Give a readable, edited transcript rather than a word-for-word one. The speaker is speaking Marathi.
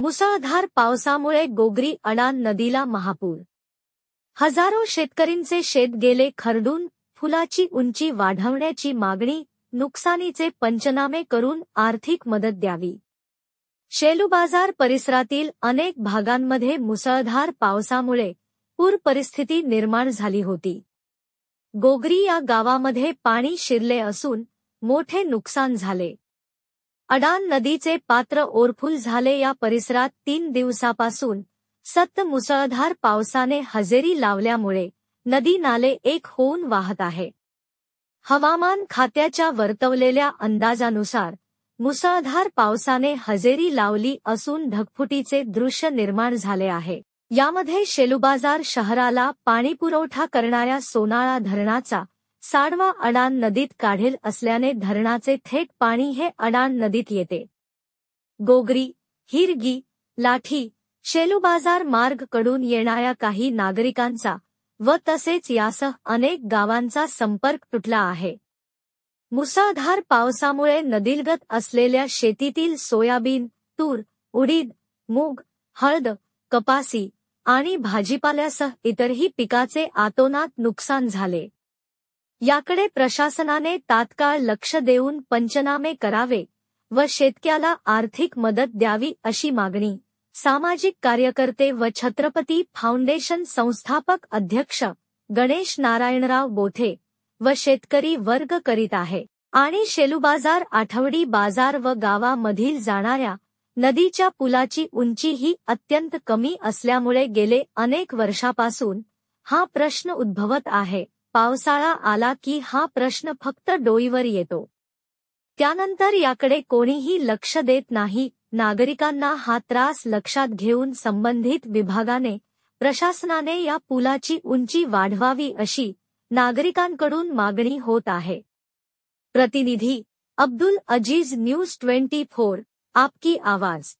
मुसळधार पावसामुळे गोगरी अडाण नदीला महापूर। हजारो शेतकरींचे शेत गेले खरडून, फुलाची उंची वाढवण्याची मागणी, नुकसानीचे पंचनामे करून आर्थिक मदत द्यावी। शेलूबाजार परिसरातील अनेक भागांमध्ये मुसळधार पावसामुळे पूर परिस्थिती निर्माण झाली होती। गोगरी या गावामध्ये पाणी शिरले असून मोठे नुकसान झाले। अडाण नदीचे पात्र ओरफुल झाले। या परिसरात 3 दिवसापासून सतत मुसळधार पावसाने हजेरी लावल्यामुळे नदी नाले एक होऊन वाहत आहे। हवामान खात्याच्या वर्तवलेल्या अंदाजानुसार मुसळधार पावसाने हजेरी लावली असून ढगफुटीचे दृश्य निर्माण झाले आहे। यामध्ये शेलूबाजार शहराला पाणीपुरवठा करणाऱ्या सोनाळा धरणाचा साडवा अडाण नदीत काढेल असल्याने धरणाचे थेट पाणी हे अडाण नदीत येते। गोगरी, हिरगी, लाठी, शेलूबाजार मार्ग कडून येणाऱ्या काही नागरिकांचा व तसेच यासह अनेक गावांचा संपर्क तुटला आहे। मुसळधार पावसामुळे नदीलगत असलेल्या शेतीतील सोयाबीन, तूर, उडीद, मूग, हळद, कपासी आणि भाजीपाल्यासह इतरही पिकाचे अतोनात नुकसान झाले। याकडे प्रशासनाने तात्काळ लक्ष देऊन पंचनामे करावे व शेतकऱ्याला आर्थिक मदत द्यावी अशी मागणी सामाजिक कार्यकर्ते व छत्रपती फाउंडेशन संस्थापक अध्यक्ष गणेश नारायणराव बोथे व शेतकरी वर्ग करीत आहे। आणि शेलूबाजार आठवडी बाजार व गावामधील जाणाऱ्या नदीच्या पुलाची उंची ही अत्यंत कमी असल्यामुळे गेले अनेक वर्षापासून हा प्रश्न उद्भवत आहे। पावसाळा आला की हा प्रश्न फक्त डोईवर येतो, त्यानंतर याकडे कोणीही लक्ष देत नाही। नागरिकांना हा त्रास लक्षात घेऊन संबंधित विभागाने प्रशासनाने या पुलाची उंची वाढवावी अशी नागरिकांकडून मागणी होत आहे। प्रतिनिधी अब्दुल अजीज, न्यूज 24, आपकी आवाज।